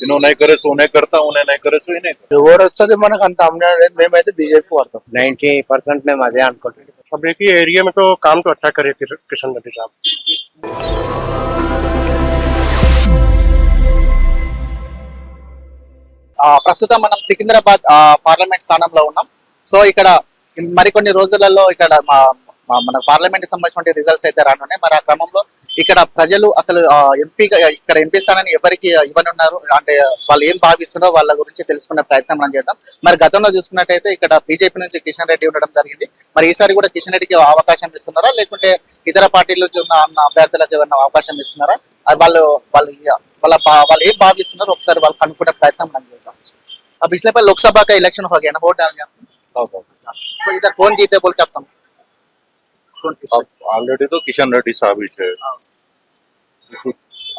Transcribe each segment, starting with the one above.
इन्हों नहीं करे सो नहीं करता, उन्हें नहीं करे सो ही नहीं करता। ఎవరు వస్తుంది మనకు అంత అమ్మే లేదు మేమైతే బీజేపీ వాడతాం 90% మేము అదే అనుకుంటున్నాం. अब देखिए एरिया में तो काम तो अच्छा करे किशन रेड्डी साहब. ప్రస్తుతం మనం సికింద్రాబాద్ పార్లమెంట్ స్థానంలో ఉన్నాం. సో ఇక్కడ మరికొన్ని రోజులలో ఇక్కడ మన పార్లమెంట్ కి సంబంధించిన రిజల్ట్స్ అయితే రానున్నాయి. మరి ఆ క్రమంలో ఇక్కడ ప్రజలు అసలు ఎంపీగా ఇక్కడ ఎంపీ స్థానాన్ని ఎవరికి ఇవ్వనున్నారు అంటే వాళ్ళు ఏం భావిస్తున్నారో వాళ్ళ గురించి తెలుసుకునే ప్రయత్నం మనం చేద్దాం. మరి గతంలో చూసుకున్నట్టయితే ఇక్కడ బీజేపీ నుంచి కిషన్ రెడ్డి ఉండడం జరిగింది. మరి ఈసారి కూడా కిషన్ రెడ్డికి అవకాశం ఇస్తున్నారా లేకుంటే ఇతర పార్టీల నుంచి ఉన్న అభ్యర్థులకు ఏమైనా అవకాశం ఇస్తున్నారా? అది వాళ్ళు ఏం భావిస్తున్నారో ఒకసారి వాళ్ళు కనుక్కునే ప్రయత్నం మనం చేద్దాం. अब पिछले पर लोकसभा का इलेक्शन हो गया ना, वोट डाल गया तो इधर कौन जीते बोल के आप समझ? ऑलरेडी तो किशन रेड्डी साहब ही थे,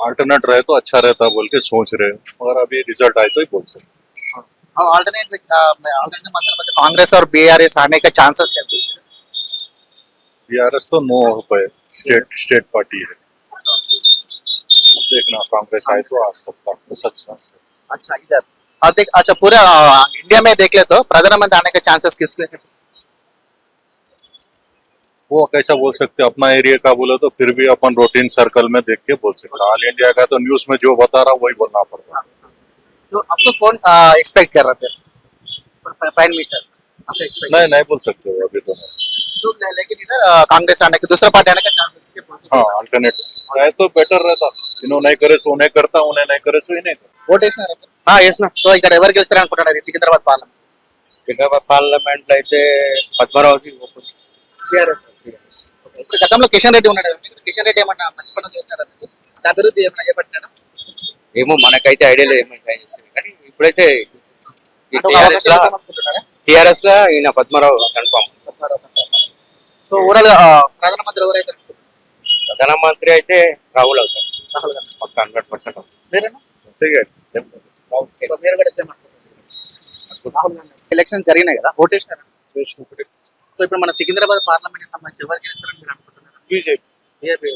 अल्टरनेट रहे तो अच्छा रहता बोल के सोच रहे, मगर अभी रिजल्ट आए तो ही बोल सकते. ऑल्टरनेट मतलब कांग्रेस और बीआरएस आने का चांसेस है? बीआरएस तो नो हो पाए, स्टेट पार्टी है. देखना कांग्रेस आए तो आ सकता है, सच चांस है. अच्छा इधर अच्छा पूरा इंडिया में देख ले तो प्रधानमंत्री आने के चांसेस किसके हैं? वो कैसा बोल सकते, अपना एरिया का बोले तो फिर भी अपन रूटीन सर्कल में देख के बोल सकते. ऑल इंडिया का तो न्यूज में जो बता रहा वही बोलना पड़ता. तो आपको कौन एक्सपेक्ट कर रहे थे प्राइम मिनिस्टर? नहीं बोल सकते हो अभी तो नहीं. तो लेकिन इधर कांग्रेस आने के दूसरा पार्टी आने का चांसेस हाँ अल्टरनेट है तो बेटर रहता. इन्हों नहीं करे सो नहीं करता, उन्हें नहीं करे सो ही नहीं करता. ఓట్ వేసినారా? సో ఇక్కడ ఎవరు గెలుస్తారు అనుకుంటున్నారు సికింద్రాబాద్ పార్లమెంట్? సికింద్రాబాద్ పార్లమెంట్ అయితే పద్మరావుకి ఇప్పుడు గతంలో కిషన్ రెడ్డి ఉన్నాడు. కిషన్ రెడ్డి ఏమన్నా మంచి పనులు చేస్తున్నారా? అభివృద్ధి ఏమన్నా చేపట్టినారా? ఏమో మనకైతే ఐడియా లేదు ఏమైనా ట్రై చేస్తుంది, కానీ ఇప్పుడైతే టిఆర్ఎస్ లో ఈయన పద్మరావు కన్ఫామ్. సో ఓవరాల్ ప్రధానమంత్రి ఎవరైతే? ప్రధానమంత్రి అయితే రాహుల్ అవుతారు, పక్క 100% అవుతుంది. మీరేనా? ఎలక్షన్ జరిగినాయి కదా, ఓట్ వేసినారా? సో ఇప్పుడు మన సికింద్రాబాద్ పార్లమెంట్ కి సంబంధించి ఎవరు గెలుస్తారని మీరు అనుకుంటున్నారు? బీజేపీ.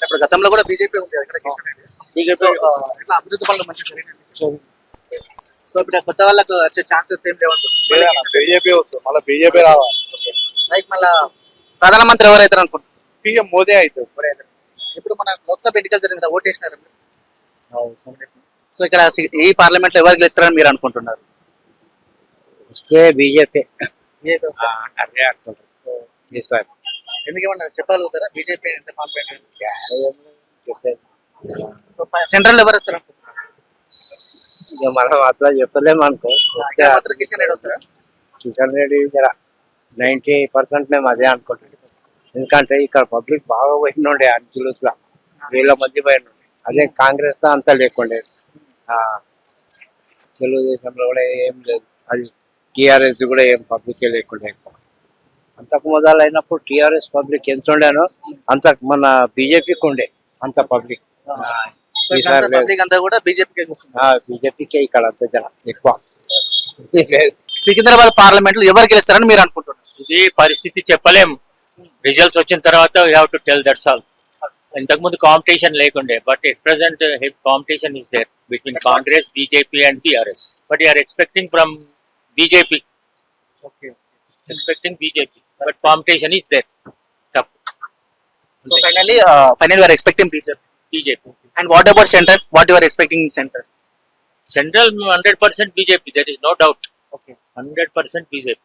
ఇప్పుడు గతంలో కూడా బీజేపీ ఉంది ఇక్కడ, బీజేపీ ఇట్లా అభివృద్ధి పనులు మంచిగా జరిగినాయి. సో ఇప్పుడు కొత్త వాళ్ళకు వచ్చే ఛాన్సెస్ ఏం లేవంటున్నారు? బీజేపీ వస్తుంది, మళ్ళీ బీజేపీ రావాలి. లైక్ మళ్ళా ప్రధానమంత్రి ఎవరైతారు అనుకుంటున్నారు? పీఎం మోదీ అవుతుంది. ఇప్పుడు మన లోక్సభ ఎన్నికలు జరిగింది, ఓట్ వేసినారా? సో ఇక్కడ ఈ పార్లమెంట్ లో ఎవరు గెలుస్తారని మీరు అనుకుంటున్నారు? వస్తే బీజేపీ. ఎందుకేమన్నా చెప్పగలుగుతారా? బీజేపీ ఎంత కాన్ఫిడెంట్? సెంట్రల్ ఎవరు వస్తారు అనుకుంటున్నారు? ఇక మనం అసలు చెప్పలేము అనుకో. కిషన్ రెడ్డి వస్తారా? కిషన్ రెడ్డి 90% మేము అదే అనుకుంటున్నాం. ఎందుకంటే ఇక్కడ పబ్లిక్ బాగా పోయినుండే అన్క్యూస్ లా, వేల మంది పోయినుండే. అదే కాంగ్రెస్ లో అంతా లేకుండే, తెలుగుదేశంలో కూడా ఏం లేదు, అది టీఆర్ఎస్ కూడా ఏం పబ్లిక్ లేకుండే. అంతకు మొదలు అయినప్పుడు టీఆర్ఎస్ పబ్లిక్ ఎంత ఉండేనో అంత మన బీజేపీకి ఉండే అంత పబ్లిక్. బీజేపీకే ఇక్కడ అంత జనం ఎక్కువ. సికింద్రాబాద్ పార్లమెంట్ లో ఎవరు గెలుస్తారని మీరు అనుకుంటున్నారు? ఇది పరిస్థితి చెప్పలేం, రిజల్ట్స్ వచ్చిన తర్వాత we have to tell that's all. ఇంతకు ముందు కాంపిటీషన్ లేకుండే, but at present competition is there between Congress, BJP and TRS. But you're expecting from BJP, expecting BJP, but competition is there tough. So finally you are expecting BJP. And what about central? What you are expecting in central? Central 100% BJP, there is no doubt. Okay. 100% BJP.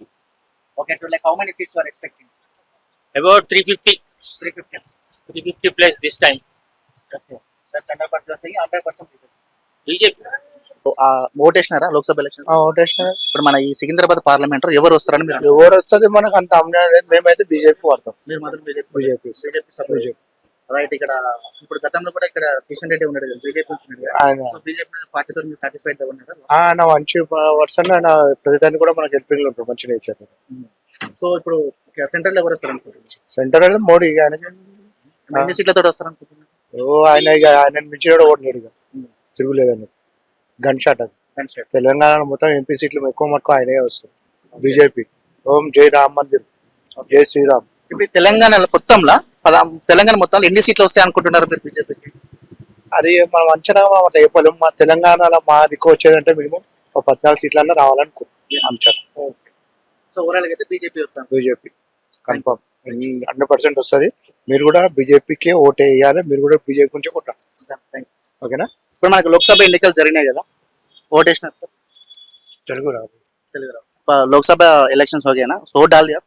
Okay, so like how many seats you are expecting? About 350 plus this time. Okay. That's 100% saying 100% BJP. Vote వేసినారా Lok Sabha election? Vote వేసినా. ఇప్పుడు మన ఈ Secunderabad parliament ఎవరు వస్తారని మీరు? ఎవరు వస్తుంది మనకు అంత అమ్మే లేదు మేమైతే బీజేపీ వాడతాం. మీరు మాత్రం బీజేపీ. రైట్. ఇక్కడ ఇప్పుడు గతంలో కూడా ఇక్కడ కిషన్ రెడ్డి ఉన్నాడు కదా, బీజేపీ నుంచి ఉన్నాడు. సో బీజేపీ పార్టీతో మీరు సాటిస్ఫైడ్ గా ఉన్నారా? ఆయన మంచి వర్షన్, ఆయన ప్రతిదాన్ని కూడా మనకు హెల్పింగ్ ఉంటారు, మంచి నేచర్. సో ఇప్పుడు సెంట్రల్ ఎవరు వస్తారు అనుకుంటున్నారు? సెంటర్ అనేది మోడీ. ఆయనకి ఎన్ని సీట్లతో వస్తారు అనుకుంటున్నారు? ఆయన మించిన ఓటు లేడు, తిరుగులేదండి. గన్ షాట్ అది. తెలంగాణలో మొత్తం ఎంపీ సీట్లు ఎక్కువ మటుకు ఆయనే వస్తారు. బీజేపీ. ఓం జై రామ్ మందిర్, జై శ్రీరామ్. ఇప్పుడు తెలంగాణ మొత్తంలో ఎన్ని సీట్లు వస్తాయి అనుకుంటున్నారు మీరు బీజేపీకి? అది మనం అంచనా మనం అట్లా చెప్పలేము. మా తెలంగాణలో మా దిక్కు వచ్చేదంటే మినిమం ఒక 14 సీట్లన్నా రావాలనుకుంటున్నాం అంచనా. సో ఓవరాల్ అయితే బీజేపీ వస్తాం. బీజేపీ కన్ఫర్మ్ 100% వస్తుంది. మీరు కూడా బీజేపీకే ఓటే వేయాలి. మీరు కూడా బీజేపీ గురించి కొట్టాలి. ఓకేనా? ఇప్పుడు మనకు లోక్సభ ఎన్నికలు జరిగినాయి కదా, ఓటేసినారు సార్? తెలుగు రాదు. लोकसभा इलेक्शंस हो गया ना, तो वोट डाल दिया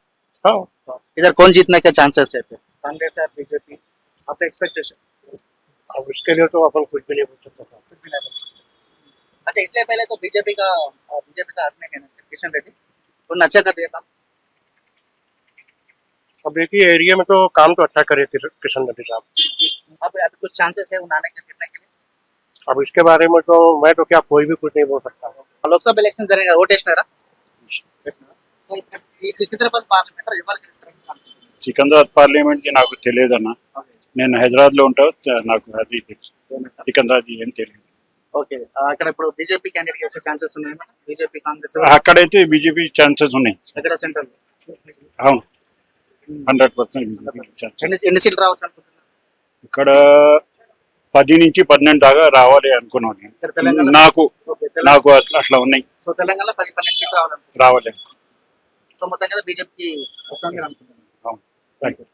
इधर कौन जीतने के चांसेस है? कांग्रेस या बीजेपी, आपका एक्सपेक्टेशन? अब उसके लिए तो अपन कुछ भी नहीं बोल सकता था। अच्छा, इसलिए पहले तो बीजेपी का आदमी है ना किशन रेड्डी, उन्होंने अच्छा कर दिया काम। अब देखिए एरिया में तो काम तो अच्छा करे किशन रेड्डी साहब। अब अभी कुछ चांसेस है उन्होंने के जीतने के लिए? अब इसके बारे में तो मैं तो क्या कोई भी कुछ नहीं बोल सकता। లోక్సభ ఎలక్షన్ జరిగిన ఓటేసినారా? ఈ సికింద్రాబాద్ పార్లమెంట్ ఎవరు గెలుస్తారు? సికింద్రాబాద్ పార్లమెంట్ కి నాకు తెలియదన్న. నేను హైదరాబాద్ లో ఉంటా, నాకు అది తెలుసు. సికింద్రాబాద్ ఏం తెలియదు. ఓకే, అక్కడ ఇప్పుడు బీజేపీ క్యాండిడేట్ గెలిచే ఛాన్సెస్ ఉన్నాయి. బీజేపీ కాంగ్రెస్ అక్కడైతే బీజేపీ ఛాన్సెస్ ఉన్నాయి. అక్కడ సెంట్రల్ అవును, 100% ఎన్ని సీట్లు రావచ్చు అనుకుంటున్నారు? ఇక్కడ 10 నుంచి 12 దాకా రావాలి అనుకున్నాను నేను. ఇక్కడ తెలంగాణ నాకు అట్లా ఉన్నాయి. సో తెలంగాణలో 10-12 సీట్లు రావాలనుకుంటున్నారు. రావాలి. సో మొత్తం కదా బీజేపీకి వస్తుంది అనుకుంటున్నాను. అవును, థ్యాంక్ యూ.